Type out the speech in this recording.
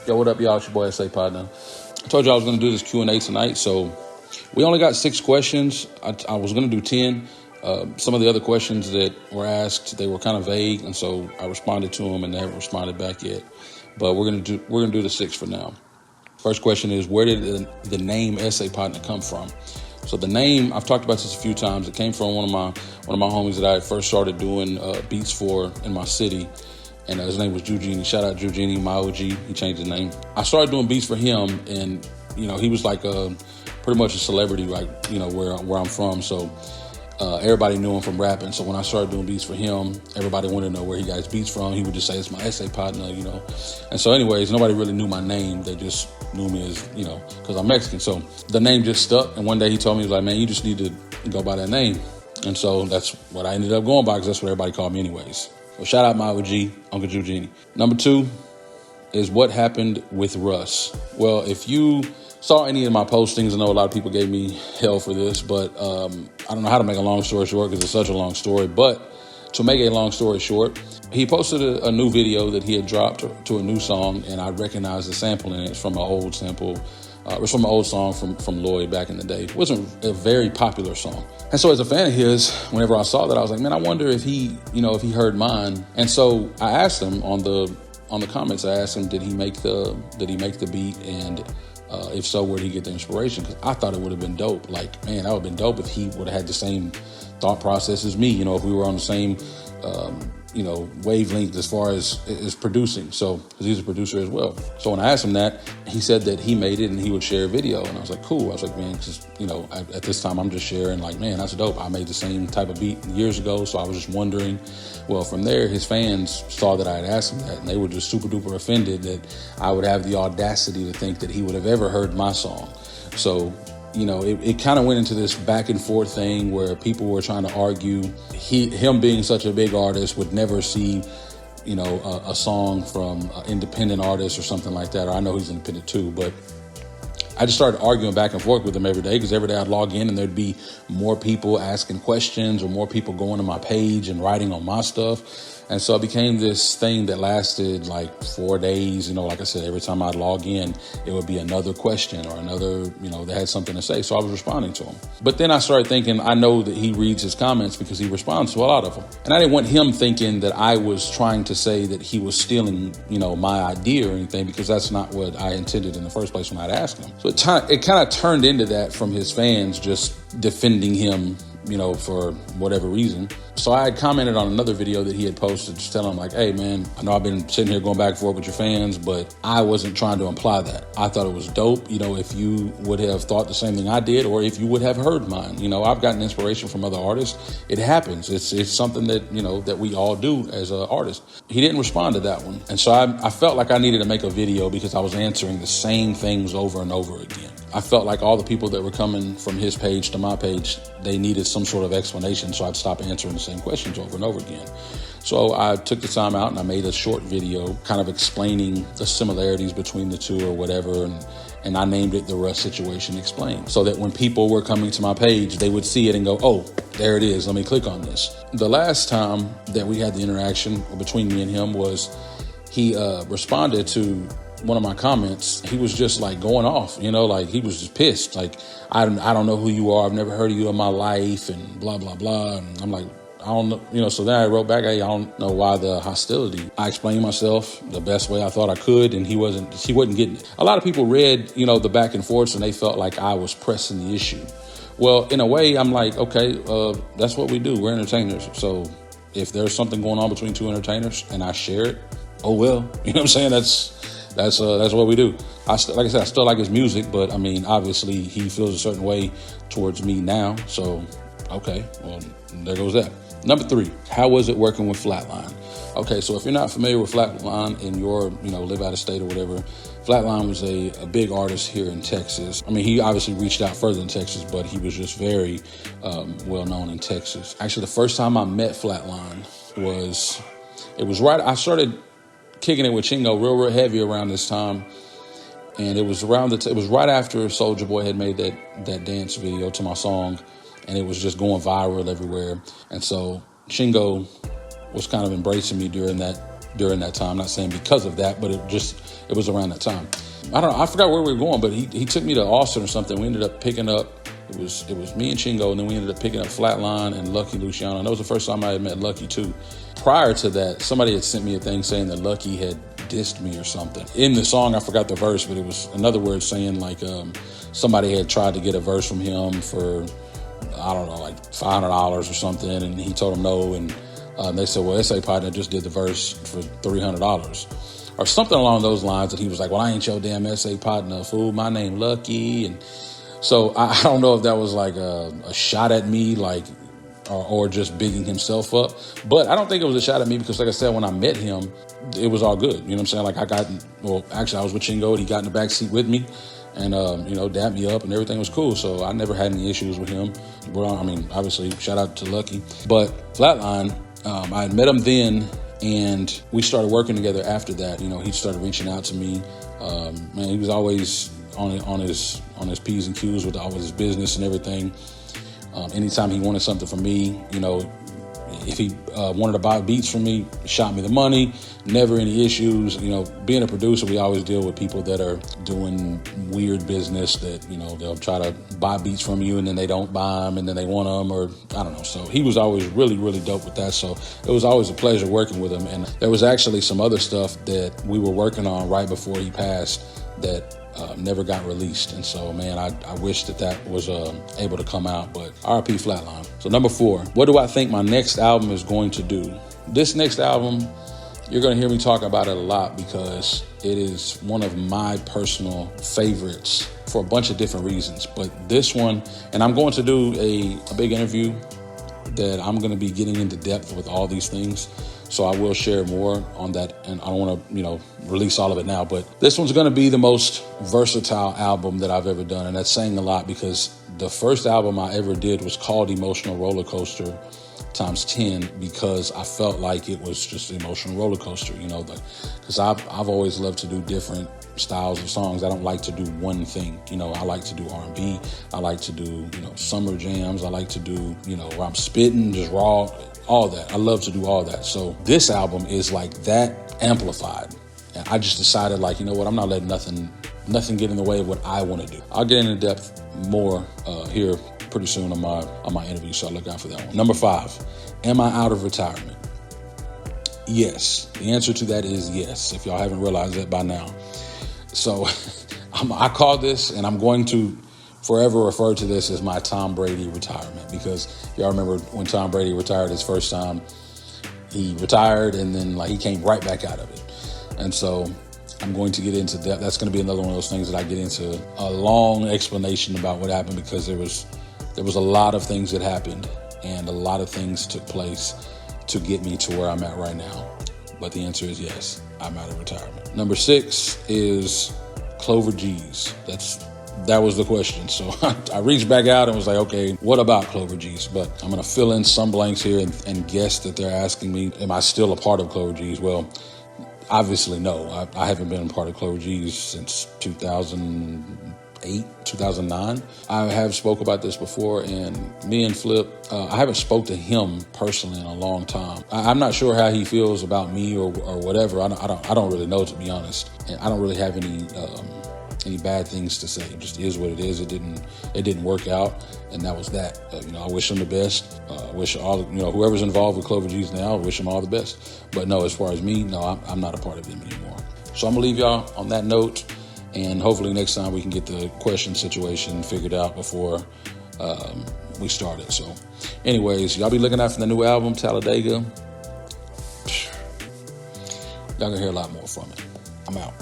Yo, what up, y'all? It's your boy, S.A. Potna. I told you I was going to do this Q&A tonight, so we only got 6 questions. I was going to do 10. Some of the other questions that were asked, they were kind of vague, and so I responded to them, and they haven't responded back yet. But we're gonna do the 6 for now. First question is, where did the name S.A. Potna come from? So the name, I've talked about this a few times. It came from one of my homies that I first started doing beats for in my city. And his name was Eugenie. Shout out Eugenie, my OG. He changed his name. I started doing beats for him, and he was like pretty much a celebrity, like where I'm from. So everybody knew him from rapping. So when I started doing beats for him, everybody wanted to know where he got his beats from. He would just say, "It's my S.A. Potna," And so, anyways, nobody really knew my name. They just knew me as because I'm Mexican. So the name just stuck. And one day he told me, he was like, "Man, you just need to go by that name." And so that's what I ended up going by, because that's what everybody called me anyways. So shout out my OG, Uncle Eugenie. Number 2 is, what happened with Russ? Well, if you saw any of my postings, I know a lot of people gave me hell for this, but I don't know how to make a long story short, because it's such a long story. But to make a long story short, he posted a new video that he had dropped to a new song, and I recognized the sample in it. It's from an old sample. It was from an old song from Lloyd back in the day. It wasn't a very popular song. And so as a fan of his, whenever I saw that, I was like, man, I wonder if he heard mine. And so I asked him on the comments, I asked him, did he make the beat? And if so, where did he get the inspiration? Because I thought it would have been dope. Like, man, that would have been dope if he would have had the same thought process as me, if we were on the same wavelength as far as producing. So, because he's a producer as well. So when I asked him that, he said that he made it and he would share a video. And I was like, cool. I was like, man, because, at this time I'm just sharing, like, man, that's dope. I made the same type of beat years ago. So I was just wondering. Well, from there, his fans saw that I had asked him that, and they were just super duper offended that I would have the audacity to think that he would have ever heard my song. So, it kind of went into this back and forth thing where people were trying to argue him being such a big artist would never see, a song from an independent artist or something like that. Or I know he's independent too, but I just started arguing back and forth with him every day, because every day I'd log in and there'd be more people asking questions or more people going to my page and writing on my stuff. And so it became this thing that lasted like 4 days. Like I said, every time I'd log in, it would be another question or another, that had something to say. So I was responding to him. But then I started thinking, I know that he reads his comments because he responds to a lot of them. And I didn't want him thinking that I was trying to say that he was stealing, my idea or anything, because that's not what I intended in the first place when I'd asked him. So it kind of turned into that from his fans just defending him, for whatever reason. So I had commented on another video that he had posted, just telling him like, hey man, I know I've been sitting here going back and forth with your fans, but I wasn't trying to imply that. I thought it was dope, if you would have thought the same thing I did, or if you would have heard mine. I've gotten inspiration from other artists. It happens. It's something that, that we all do as an artist. He didn't respond to that one. And so I felt like I needed to make a video because I was answering the same things over and over again. I felt like all the people that were coming from his page to my page, they needed some sort of explanation, so I'd stop answering the same questions over and over again. So I took the time out and I made a short video kind of explaining the similarities between the two or whatever, and I named it The Russ Situation Explained, so that when people were coming to my page, they would see it and go, oh, there it is, let me click on this. The last time that we had the interaction between me and him was he responded to one of my comments. He was just like going off, like he was just pissed. Like, I don't know who you are. I've never heard of you in my life and blah, blah, blah. And I'm like, I don't know, so then I wrote back, hey, I don't know why the hostility. I explained myself the best way I thought I could, and he wasn't getting it. A lot of people read, the back and forths, and they felt like I was pressing the issue. Well, in a way, I'm like, okay, that's what we do. We're entertainers. So if there's something going on between two entertainers and I share it, oh well, you know what I'm saying? That's what we do. Like I said, I still like his music, but I mean, obviously he feels a certain way towards me now. So, okay, well, there goes that. Number 3, how was it working with Flatline? Okay, so if you're not familiar with Flatline and you're, live out of state or whatever, Flatline was a big artist here in Texas. I mean, he obviously reached out further in Texas, but he was just very well known in Texas. Actually, the first time I met Flatline I started kicking it with Chingo real heavy around this time, and it was it was right after Soulja Boy had made that dance video to my song, and it was just going viral everywhere. And so Chingo was kind of embracing me during that during that time. Not saying because of that, but it was around that time. I don't know. I forgot where we were going, but he took me to Austin or something. We ended up picking up. It was me and Chingo, and then we ended up picking up Flatline and Lucky Luciano. And that was the first time I had met Lucky too. Prior to that, somebody had sent me a thing saying that Lucky had dissed me or something. In the song, I forgot the verse, but it was another word saying like somebody had tried to get a verse from him for, I don't know, like $500 or something, and he told them no, and they said, well, SA Partner just did the verse for $300 or something along those lines, and he was like, well, I ain't your damn SA Partner, fool, my name Lucky. And so I don't know if that was like a shot at me, like, or just bigging himself up. But I don't think it was a shot at me because, like I said, when I met him, it was all good. You know what I'm saying? Like actually I was with Chingo, and he got in the back seat with me and, dapped me up, and everything was cool. So I never had any issues with him. Well, I mean, obviously, shout out to Lucky. But Flatline, I had met him then, and we started working together after that. You know, he started reaching out to me. Man, he was always on his P's and Q's with his business and everything. Anytime he wanted something from me, you know, if he wanted to buy beats from me, shot me the money, never any issues. You know, being a producer, we always deal with people that are doing weird business that, you know, they'll try to buy beats from you and then they don't buy them and then they want them, or I don't know. So he was always really, really dope with that. So it was always a pleasure working with him. And there was actually some other stuff that we were working on right before he passed that never got released. And so, man, I wish that was able to come out, but RIP Flatline. So number 4, what do I think my next album is going to do? This next album, you're going to hear me talk about it a lot because it is one of my personal favorites for a bunch of different reasons. But this one, and I'm going to do a big interview that I'm going to be getting into depth with all these things. So I will share more on that, and I don't want to, release all of it now, but this one's going to be the most versatile album that I've ever done, and that's saying a lot because the first album I ever did was called Emotional Roller Coaster times 10 because I felt like it was just an emotional roller coaster, because I've always loved to do different styles of songs. I don't like to do one thing. I like to do R&B. I like to do, summer jams. I like to do, where I'm spitting, just raw, all that. I love to do all that. So this album is like that amplified. And I just decided, like, you know what, I'm not letting nothing get in the way of what I want to do. I'll get into depth more here pretty soon on my interview, so look out for that one. Number 5, am I out of retirement? Yes. The answer to that is yes, if y'all haven't realized that by now. So I call this, and I'm going to forever refer to this as my Tom Brady retirement, because y'all remember when Tom Brady retired his first time, he retired and then he came right back out of it. And so I'm going to get into that. That's going to be another one of those things that I get into a long explanation about what happened, because there was a lot of things that happened and a lot of things took place to get me to where I'm at right now. But the answer is yes, I'm out of retirement. Number 6 is Clover G's. That was the question. So I reached back out and was like, okay, what about Clover G's? But I'm going to fill in some blanks here and guess that they're asking me, am I still a part of Clover G's? Well, obviously, no. I haven't been a part of Clover G's since 2008, 2009. I have spoke about this before, and me and Flip, I haven't spoke to him personally in a long time. I'm not sure how he feels about me or whatever. I don't really know, to be honest. And I don't really have any bad things to say. It just is what it is. It didn't work out, and that was that. I wish him the best. Wish all whoever's involved with Clover G's now, I wish them all the best. But no, as far as me, no, I'm not a part of them anymore. So I'm gonna leave y'all on that note, and hopefully next time we can get the question situation figured out before we start it. So, anyways, y'all be looking out for the new album, Talladega. Y'all gonna hear a lot more from it. I'm out.